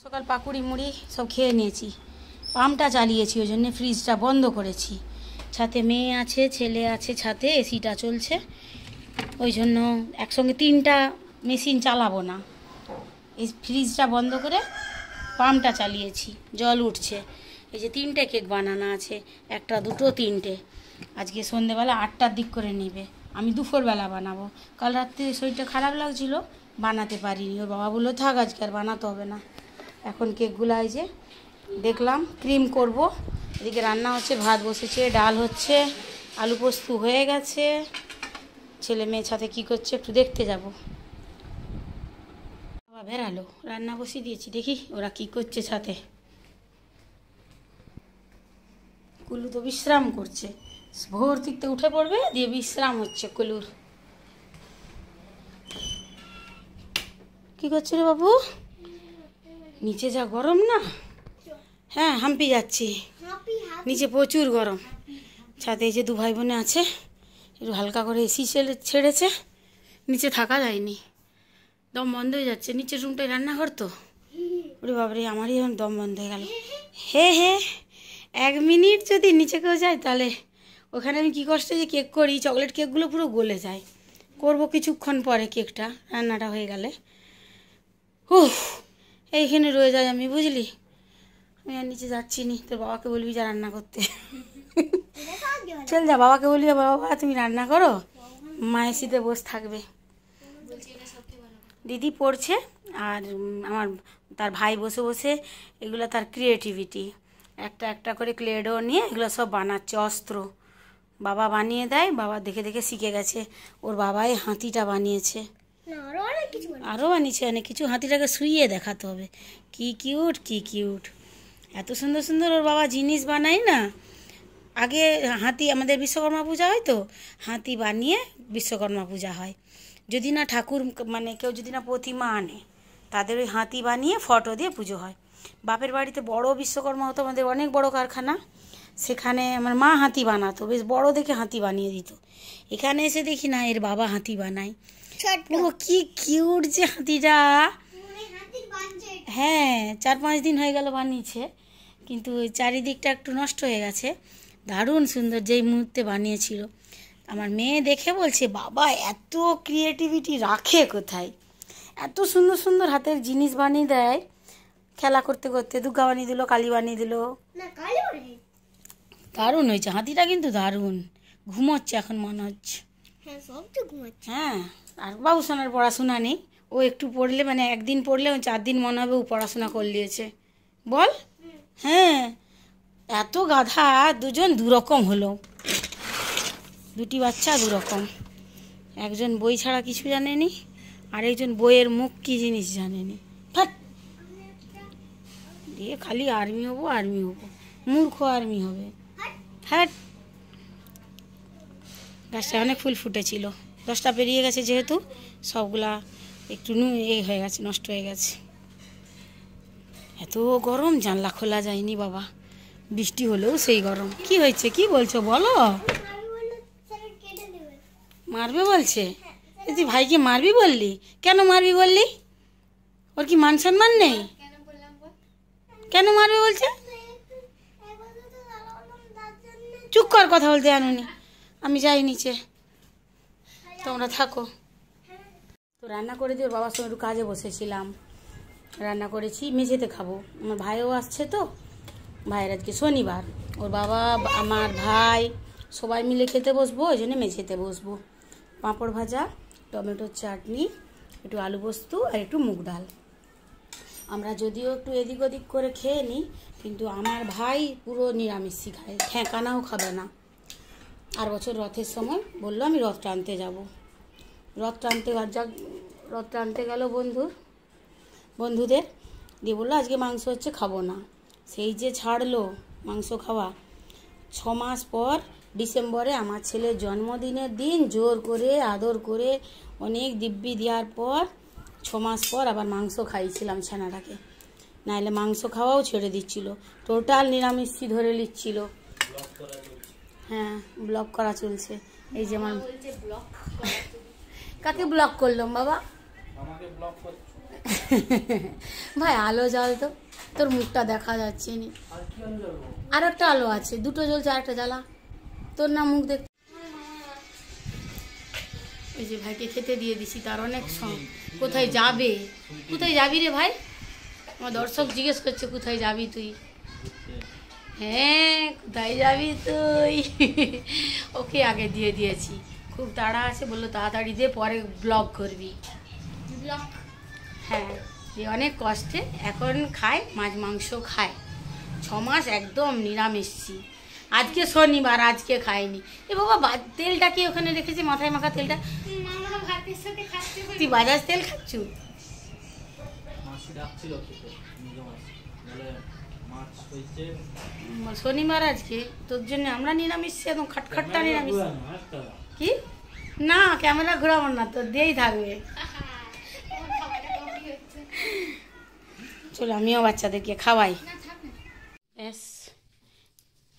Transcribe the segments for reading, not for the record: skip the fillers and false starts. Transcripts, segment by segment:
সকাল পাকুড়ি মুড়ি সব খেয়ে নিয়েছি, পাম্পটা চালিয়েছি, ওই জন্য ফ্রিজটা বন্ধ করেছি। ছাতে মেয়ে আছে, ছেলে আছে, ছাতে এসিটা চলছে, ওই জন্য একসঙ্গে তিনটা মেশিন চালাবো না। এই ফ্রিজটা বন্ধ করে পাম্পটা চালিয়েছি, জল উঠছে। এই যে তিনটে কেক বানানো আছে, একটা দুটো তিনটে। আজকে সন্ধেবেলা 8টার দিক করে নেবে, আমি দুপুরবেলা বানাবো। কাল রাত্রে শরীরটা খারাপ লাগছিল, বানাতে পারিনি। ওর বাবা বললো থাক আজকে আর বানাতে হবে না। এখন কেকগুলো এই যে দেখলাম ক্রিম করব। এদিকে রান্না হচ্ছে, ভাত বসেছে, ডাল হচ্ছে, আলু পোস্ত হয়ে গেছে। ছেলে মেয়ের সাথে কী করছে একটু দেখতে যাব। বাবা বেরালো, রান্না বসিয়ে দিয়েছি, দেখি ওরা কি করছে ছাতে। কুলু তো বিশ্রাম করছে, ভোর থেকে উঠে পড়বে, দিয়ে বিশ্রাম হচ্ছে কুলুর। কি করছে রে বাবু? নিচে যা গরম না, হ্যাঁ হাম্পি যাচ্ছি, নিচে প্রচুর গরম। ছাদে এই যে দু ভাই বোনে আছে, একটু হালকা করে এসি ছেড়েছে, নিচে থাকা যায়নি, দম বন্ধ হয়ে যাচ্ছে। নিচের রুমটায় রান্নাঘর তো, ওরে বাবারে আমারই এখন দম বন্ধ হয়ে গেল। হে 1 মিনিট যদি নিচে কেউ যায় তাহলে ওখানে আমি কী কষ্টে যে কেক করি, চকলেট কেকগুলো পুরো গলে যায়। করবো কিছুক্ষণ পরে কেকটা, রান্নাটা হয়ে গেলে। এইখানে রয়ে যাই আমি, বুঝলি। আমি আর নিচে যাচ্ছি নি, তোর বাবাকে বলবি যা রান্না করতে। চল যা, বাবাকে বলবি বাবা তুমি রান্না করো, মা এসিতে বসে থাকবে। দিদি পড়ছে, আর তার ভাই বসে বসে এগুলো তার ক্রিয়েটিভিটি, একটা একটা করে ক্লেডো নিয়ে এগুলো সব বানাচ্ছে, অস্ত্র। বাবা বানিয়ে দেয়, বাবা দেখে দেখে শিখে গেছে। ওর বাবাই হাতিটা বানিয়েছে, আরও বানিয়েছে অনেক কিছু। হাতিটাকে শুইয়ে দেখাতে হবে, কি কিউট কি কিউট, এত সুন্দর সুন্দর ওর বাবা জিনিস বানায় না। আগে হাতি, আমাদের বিশ্বকর্মা পূজা হয় তো, হাতি বানিয়ে বিশ্বকর্মা পূজা হয়। যদি না ঠাকুর মানে কেউ যদি না প্রতিমা আনে, তাদের ওই হাতি বানিয়ে ফটো দিয়ে পুজো হয়। বাপের বাড়িতে বড় বিশ্বকর্মা হতো, আমাদের অনেক বড় কারখানা, সেখানে আমার মা হাতি বানাতো, বেশ বড় দেখে হাতি বানিয়ে দিত। এখানে এসে দেখি না এর বাবা হাতি বানায়, পুরো কি কিউট যে হাতিটা। হ্যাঁ 4-5 দিন হয়ে গেল বানিয়েছে, কিন্তু ওই চারিদিকটা একটু নষ্ট হয়ে গেছে। দারুণ সুন্দর, যেই মুহূর্তে বানিয়েছিল। আমার মেয়ে দেখে বলছে বাবা এত ক্রিয়েটিভিটি রাখে কোথায়, এত সুন্দর সুন্দর হাতের জিনিস বানিয়ে দেয়। খেলা করতে করতে দুর্গা বানিয়ে দিল, কালী বানিয়ে দিল, দারুণ হয়েছে হাতিটা, কিন্তু দারুণ। ঘুমোচ্ছে এখন মনে হচ্ছে। হ্যাঁ, আর বাবু সোনার পড়াশোনা নেই, ও একটু পড়লে মানে একদিন পড়লে 4 দিন মনে হবে ও পড়াশোনা করে নিয়েছে, বল। হ্যাঁ, এত গাধা, দুজন দুরকম হলো, দুটি বাচ্চা দুরকম। একজন বই ছাড়া কিছু জানেনি, আর একজন বইয়ের মুখ কি জিনিস জানেনি। ফাট দিয়ে খালি আর্মি হবো আর্মি হবো, মূর্খ আর্মি হবে। হ্যাঁ, গাছটা অনেক ফুল ফুটেছিল, 10টা পেরিয়ে গেছে যেহেতু, সবগুলা একটু হয়ে গেছে, নষ্ট হয়ে গেছে। এত গরম, জানলা খোলা যায়নি বাবা, বৃষ্টি হলেও সেই গরম। কি হয়েছে, কি বলছো বলো? মারবে বলছে? তুই ভাইকে মারবি বললি? কেন মারবি বললি? ওর কি মান সম্মান নেই? কেন মারবে বলছে? চুপ কর, কথা বলতে জানুনি। আমি যাই নিচে, তোমরা থাকো। তো রান্না করে দিয়ে ওর বাবার সঙ্গে একটু কাজে বসেছিলাম, রান্না করেছি, মেঝেতে খাবো। আমার ভাইও আসছে তো, ভাইয়ের আজকে শনিবার, ওর বাবা আমার ভাই সবাই মিলে খেতে বসবো, ওই জন্য মেঝেতে বসবো। পাঁপড় ভাজা, টমেটোর চাটনি, একটু আলু পোস্ত আর একটু মুগ ডাল। আমরা যদিও একটু এদিক ওদিক করে খেয়ে নিই, কিন্তু আমার ভাই পুরো নিরামিষই খায়, ঠেকানাও খাবে না। আর বছর রথের সময় বললো আমি রথ টানতে যাব, রথ টানতে গেল বন্ধুদের, দিয়ে বললো আজকে মাংস হচ্ছে, খাবো না। সেই যে ছাড়লো মাংস খাওয়া। 6 মাস পর ডিসেম্বরে আমার ছেলের জন্মদিনের দিন জোর করে আদর করে অনেক দিব্যি দেওয়ার পর 6 মাস পর আবার মাংস খাইয়েছিলাম ছানাটাকে, নাহলে মাংস খাওয়াও ছেড়ে দিচ্ছিল, টোটাল নিরামিষই ধরে নিচ্ছিল। হ্যাঁ, ব্লক করা চলছে। এই যে আমার কাকে ব্লক করলাম বাবা? ভাই আলো জ্বাল তো, তোর মুখটা দেখা যাচ্ছে নি। আর একটা আলো আছে, দুটো জ্বলছে, আর একটা জ্বালা, তোর না মুখ দেখ। এই যে ভাইকে খেতে দিয়ে দিছি, তার অনেক সময়। কোথায় যাবে? কোথায় যাবি রে ভাই? আমার দর্শক জিজ্ঞেস করছে কোথায় যাবি তুই। হ্যাঁ, কোথায় যাবি তুই? ওকে আগে দিয়ে দিয়েছি, খুব তাড়া আছে, বললো তাড়াতাড়ি দিয়ে পরে ব্লগ করবি। ব্লগ? হ্যাঁ, যে অনেক কষ্টে এখন খায়, মাছ মাংস খায়। 6 মাস একদম নিরামিষি। আজকে শনিবার, আজকে খাইনি। এ বাবা, তেলটা কি ওখানে রেখেছি, মাথায় মাখা তেলটা? তুই বাজাজ তেল খাচ্ছু? শনিবার আজকে, তোর জন্য আমরা নিরামিষ, একদম খাটখাট্টা নিরামিষ। কি না, ক্যামেরা ঘোরাবো না, তোর দিয়েই থাকবে। চলো আমিও বাচ্চাদেরকে খাওয়াই। ব্যাস,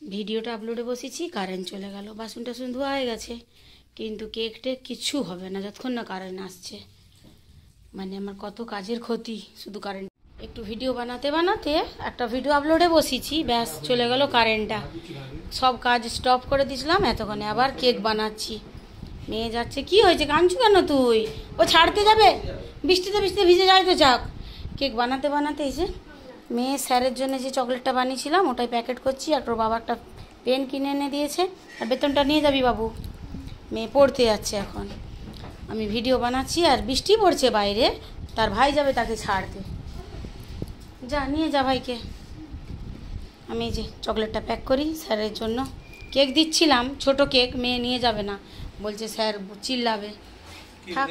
ভিডিওটা আপলোডে বসেছি, কারেন্ট চলে গেল। বাসন টাসন ধোয়া হয়ে গেছে, কিন্তু কেক টেক কিচ্ছু হবে না যতক্ষণ না কারেন্ট আসছে। মানে আমার কত কাজের ক্ষতি শুধু কারেন্ট। একটু ভিডিও বানাতে বানাতে একটা ভিডিও আপলোডে বসেছি, ব্যাস চলে গেল কারেন্টটা। সব কাজ স্টপ করে দিয়েছিলাম, এতক্ষণে আবার কেক বানাচ্ছি। মেয়ে যাচ্ছে। কি হয়েছে, কাঁদছু কেন তুই? ও ছাড়তে যাবে, বৃষ্টিতে বৃষ্টিতে ভিজে যায় তো, যাক। কেক বানাতে বানাতে এই যে মেয়ে স্যারের জন্য যে চকলেটটা বানিয়েছিলাম ওটাই প্যাকেট করছি। আর তোর বাবা একটা পেন কিনে এনে দিয়েছে, আর বেতনটা নিয়ে যাবি বাবু। মেয়ে পড়তে যাচ্ছে এখন, আমি ভিডিও বানাচ্ছি, আর বৃষ্টি পড়ছে বাইরে। তার ভাই যাবে তাকে ছাড়তে। যা নিয়ে যা ভাইকে। আমি এই যে চকলেটটা প্যাক করি স্যারের জন্য। কেক দিচ্ছিলাম, ছোট কেক, মেয়ে নিয়ে যাবে না, বলছে স্যার চিল্লাবে। থাক,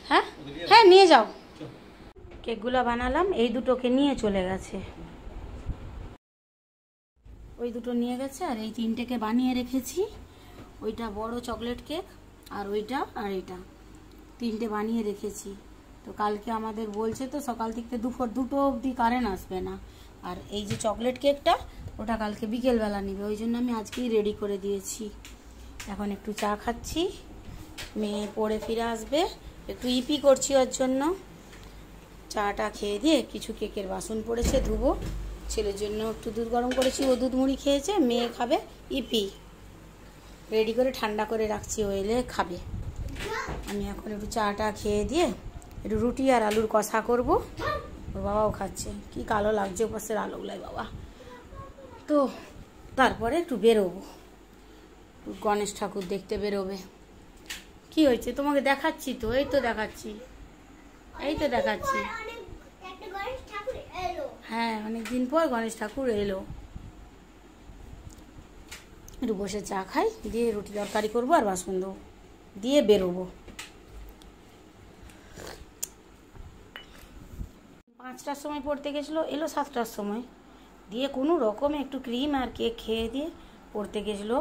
হ্যাঁ হ্যাঁ নিয়ে যাও। কেকগুলো বানালাম, এই দুটোকে নিয়ে চলে গেছে, ওই দুটো নিয়ে গেছে। আর এই 3টেকে বানিয়ে রেখেছি, ওইটা বড় চকলেট কেক, আর ওইটা আর এটা 3টে বানিয়ে রেখেছি। তো কালকে আমাদের বলছে তো সকাল থেকে দুপুর 2টো অবধি কারেন্ট আসবে না। আর এই যে চকলেট কেকটা ওটা কালকে বিকেলবেলা নেবে, ওই জন্য আমি আজকেই রেডি করে দিয়েছি। এখন একটু চা খাচ্ছি, মেয়ে পড়ে ফিরে আসবে, একটু ইপি করছি ওর জন্য। চাটা খেয়ে দিয়ে কিছু কেকের বাসন পড়েছে ধুবো, ছেলের জন্য একটু দুধ গরম করেছি, ও দুধ মুড়ি খেয়েছে, মেয়ে খাবে ইপি। রেডি করে ঠান্ডা করে রাখছি, ও এলে খাবে। আমি এখন একটু চাটা খেয়ে দিয়ে একটু রুটি আর আলুর কষা করব। ওর বাবাও খাচ্ছে। কি কালো লাগছে পাশের আলোগুলাই বাবা। তো তারপরে একটু বেরোবো, গণেশ ঠাকুর দেখতে বেরোবে। কি হয়েছে তোমাকে দেখাচ্ছি তো, এই তো দেখাচ্ছি, এই তো দেখাচ্ছি। হ্যাঁ, অনেকদিন পর গণেশ ঠাকুর এলো। একটু বসে চা খাই, দিয়ে রুটি তরকারি করবো আর বাসন দেবো, দিয়ে বেরোবো। 5টার সময় পড়তে গেছিলো, এলো 7টার সময়। দিয়ে কোনো রকমে একটু ক্রিম আর কেক খেয়ে দিয়ে পড়তে গেছিলো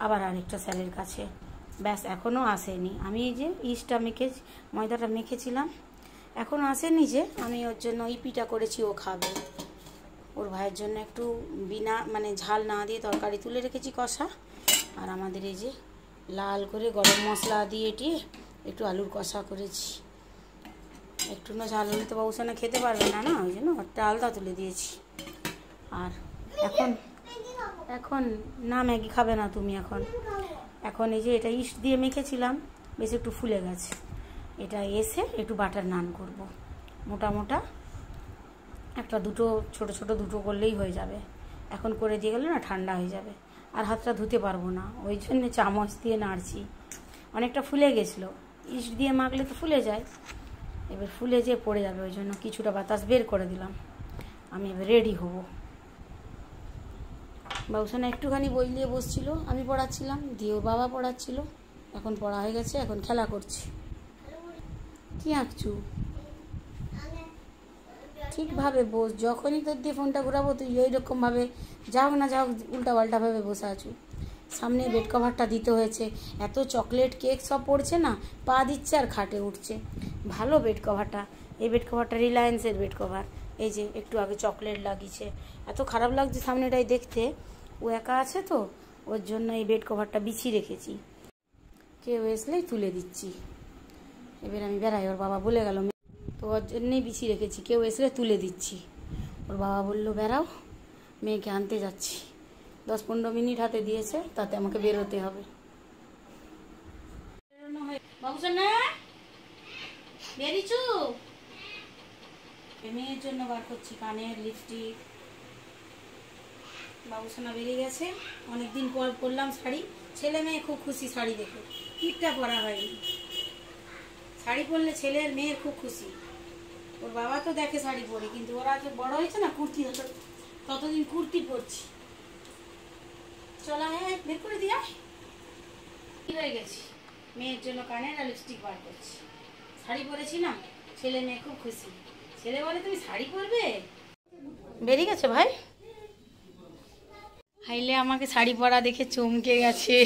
আবার আরেকটা স্যারের কাছে। ব্যাস এখনও আসেনি। আমি এই যে ইস্টটা ময়দাটা মেখেছিলাম, এখনও আসেনি। যে আমি ওর জন্য ইপিটা করেছি, ও খাবে। ওর ভাইয়ের জন্য একটু বিনা মানে ঝাল না দিয়ে তরকারি তুলে রেখেছি কষা। আর আমাদের এই যে লাল করে গরম মশলা দিয়ে একটু আলুর কষা করেছি। একটু না ঝাল হলে তো বাবুসানা খেতে পারবে না, না, ওই জন্য ওটা আলাদা তুলে দিয়েছি। আর এখন না ম্যাগি খাবে না তুমি। এখন এই যে এটা ইস্ট দিয়ে মেখেছিলাম, বেশ একটু ফুলে গেছে। এটা এসে একটু বাটার নান করব, মোটা মোটা একটা, দুটো ছোট ছোট দুটো করলেই হয়ে যাবে। এখন করে দিয়ে গেলে না ঠান্ডা হয়ে যাবে, আর হাতটা ধুতে পারবো না, ওই জন্য চামচ দিয়ে নাড়ছি। অনেকটা ফুলে গেছিলো, ইস্ট দিয়ে মাখলে তো ফুলে যায়, এবার ফুলে যেয়ে পড়ে যাবে, ওই জন্য কিছুটা বাতাস বের করে দিলাম। আমি এবার রেডি হব। বাবুসানা একটুখানি বই নিয়ে বসছিল, আমি পড়াচ্ছিলাম, দিয়ে ওর বাবা পড়াচ্ছিল। এখন পড়া হয়ে গেছে, এখন খেলা করছি। কি আঁকছু? ঠিকভাবে বস, যখনই তোর দিয়ে ফোনটা ঘুরাবো তুই ওই রকমভাবে যাও না যাও উল্টা পাল্টাভাবে বসে আছো। সামনে বেড কভারটা দিতে হয়েছে, এত চকলেট কেক সব পড়ছে না, পা দিচ্ছে আর খাটে উঠছে। ভালো বেড কভারটা, এই বেড কভারটা রিলায়েন্সের বেড কভার। এই যে একটু আগে চকলেট লাগিয়েছে, এত খারাপ লাগছে সামনেটাই দেখতে। ও একা আছে তো, ওর জন্য এই বেড কভারটা বিছিয়ে রেখেছি, কেউ আসলেই তুলে দিচ্ছি। এবার আমি বেড়াই, ওর বাবা বলে গেল তো ওর জন্যেই বিছিয়ে রেখেছি, কেউ এসে তুলে দিচ্ছি। ওর বাবা বললো বেড়াও, মেয়েকে আনতে যাচ্ছি। 10-15 মিনিট হাতে দিয়েছে, তাতে আমাকে বেরোতে হবে। বাবুসোনা বেরিয়েছো? মেয়ের জন্য বার করছি কানের লিপস্টিক। বাবুসোনা বেরিয়ে গেছে। অনেকদিন পর পরলাম শাড়ি, ছেলে মেয়ে খুব খুশি শাড়ি দেখে। ঈদটা পরা হয়নি, শাড়ি পরলে ছেলের মেয়ের খুব খুশি। ওর বাবা তো দেখে শাড়ি পরে, কিন্তু ওরা যে বড় হয়েছে না কুর্তি, ততদিন কুর্তি পরছি। চলা হ্যাঁ বের করে দিয়া কি হয়ে গেছি। মেয়ের জন্য কানের আর লিপস্টিক বার করছি। শাড়ি পরেছি না, ছেলে মেয়ে খুব খুশি। ছেলে বলে তুমি শাড়ি পরবে। বেরিয়ে গেছে ভাই। হাইলে আমাকে শাড়ি পরা দেখে চমকে গেছে।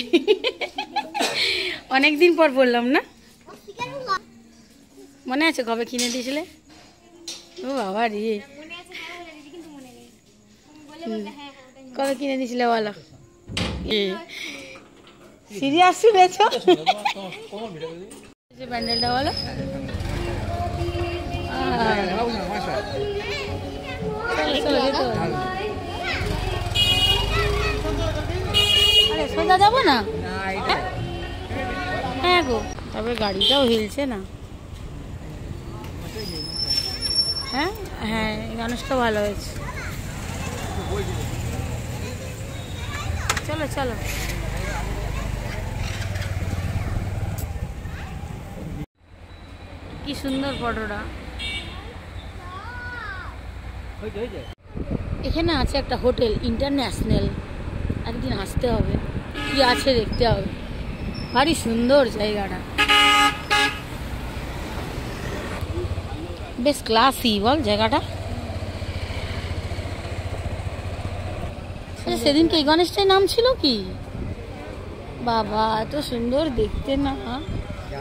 অনেকদিন পর বললাম না, মনে আছে কবে কিনে দিয়েছিলে? ও বাবা রে, কবে কিনে দিয়েছিলে বলো? সিরিয়াস শুনেছ? প্যান্ডেলটা বলো। আরে সোজা যাবো না? হ্যাঁ গো, তবে গাড়িটাও হিলছে না। হ্যাঁ হ্যাঁ, গানটা ভালো হয়েছে। চলো চলো। কি সুন্দর ফটোটা। এখানে আছে একটা হোটেল ইন্টারন্যাশনাল, একদিন আসতে হবে, কি আছে দেখতে হবে। ভারী সুন্দর জায়গাটা, বেশ ক্লাসি বল জায়গাটা। সেদিনকে এই গণেশটাই নাম ছিল কি বাবা, এত সুন্দর দেখতে না।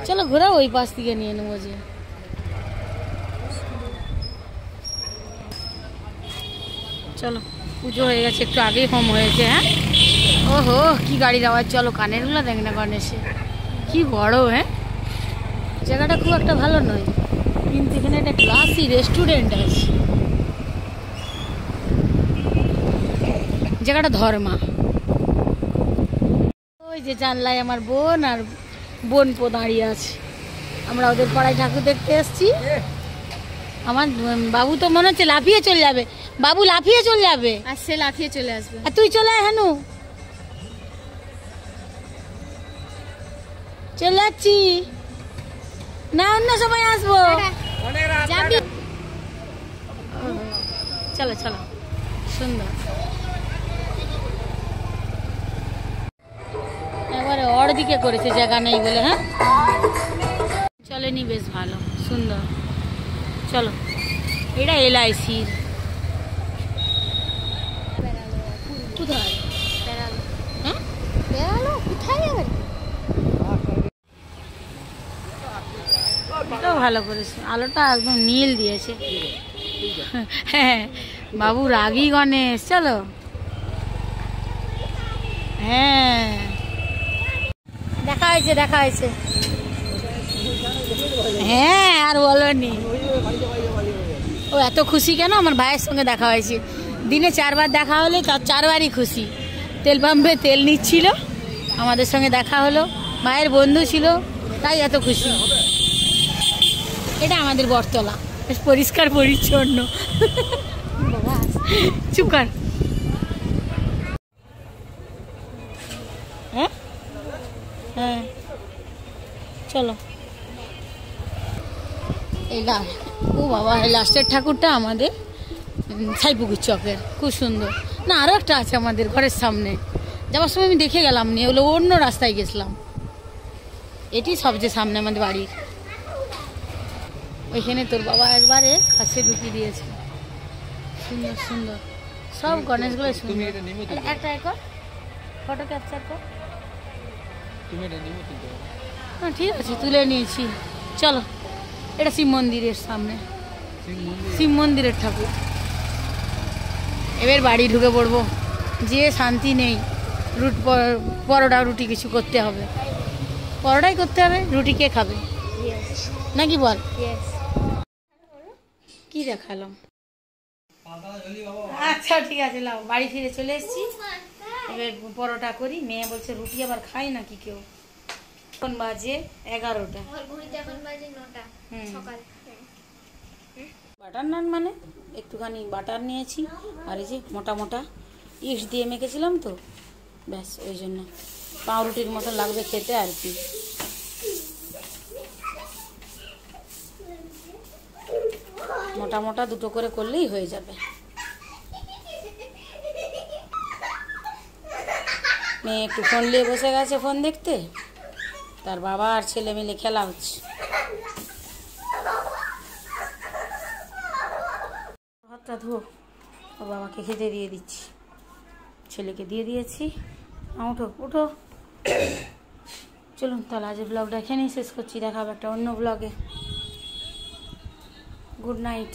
চলো ঘোরা, ওই পাশ থেকে নিয়ে নেবো। যে চলো, পুজো হয়ে গেছে, একটু আগেই হোম হয়েছে। হ্যাঁ ওহো কি গাড়ির আওয়াজ। চলো কানের গুলো দেখ না গণেশে কি বড়। হ্যাঁ জায়গাটা খুব একটা ভালো নয়, কিন্তু এখানে একটা ক্লাসি রেস্টুরেন্ট আছে। জায়গাটা ধর্মা। ওই যে জানলায় আমার বোন আর বোনপো দাঁড়িয়ে আছে। আমরা ওদের পাড়ায় ঠাকুর দেখতে এসছি। আমার বাবু তো মনে হচ্ছে লাফিয়ে চলে যাবে। বাবু লাফিয়ে চলে যাবে, আর সে লাফিয়ে চলে আসবে। আর তুই চলে আয় হানু। চলে যাচ্ছি না, অন্য সময় আসবো। চলো চলো, সুন্দর। এবারে ওর দিকে করেছে, জায়গা নেই বলে। হ্যাঁ চলেনি, বেশ ভালো সুন্দর। চলো, এটা LICর। কোথায় হ্যাঁ বেড়ালো? কোথায় যাবে? এটাও ভালো করেছে, আলোটা একদম নীল দিয়েছে। হ্যাঁ বাবু রাগী গণেশ। চলো হ্যাঁ, দেখা হয়েছে দেখা হয়েছে। হ্যাঁ আর বলোনি, ও এত খুশি কেন? আমার ভাইয়ের সঙ্গে দেখা হয়েছে, দিনে 4 বার দেখা হলে 4 বারই খুশি। তেল পাম্পে তেল নিচ্ছিল, আমাদের সঙ্গে দেখা হলো, ভাইয়ের বন্ধু ছিল, তাই এত খুশি। এটা আমাদের বটতলা, বেশ পরিষ্কার পরিচ্ছন্ন। চুপ কর। হ্যাঁ হ্যাঁ চলো। এটা ও বাবা, লাস্টের ঠাকুরটা আমাদের ছাইপুকুর চকের, খুব সুন্দর। না আরও একটা আছে আমাদের ঘরের সামনে, যাওয়ার সময় আমি দেখে গেলাম, নিয়ে ওগুলো অন্য রাস্তায় গেছিলাম। এটি সবচেয়ে সামনে আমাদের বাড়ির। ওইখানে তোর বাবা একবারে কাছে ঢুকিয়ে দিয়েছে। সুন্দর সুন্দর সব গণেশগুলো সুন্দর। একটা কর, ফটো ক্যাপচার কর। হ্যাঁ ঠিক আছে, তুলে নিয়েছি। চলো, এটা শিব মন্দিরের সামনে, শিব মন্দিরের ঠাকুর। এবার বাড়ি ঢুকে পড়বো, যে শান্তি নেই। পরোটা রুটি কিছু করতে হবে, পরোটাই করতে হবে। রুটি কে খাবে নাকি বল? কি দেখালাম? আচ্ছা ঠিক আছে, লাও। বাড়ি ফিরে চলে এসেছি, এবার পরোটা করি। মেয়ে বলছে রুটি আবার খাই নাকি কেউ। এখন বাজে 11টা। বাটার নান মানে একটুখানি বাটার নিয়েছি, আর এই যে মোটা মোটা ইস্ট দিয়ে মেখেছিলাম তো, ব্যাস ওই জন্য পাউরুটির মতো লাগবে খেতে আর কি। মোটা মোটা দুটো করে করলেই হয়ে যাবে। মেয়ে একটু ফোন নিয়ে বসে গেছে, ফোন দেখতে। তার বাবা আর ছেলে মিলে খেলা হচ্ছে। হাতটা ধো, ওর বাবাকে খেতে দিয়ে দিচ্ছি, ছেলেকে দিয়ে দিয়েছি। উঠো উঠো, চলুন তাহলে আজকের ব্লগটা এখানেই শেষ করছি। দেখা হবে একটা অন্য ব্লগে। Good night.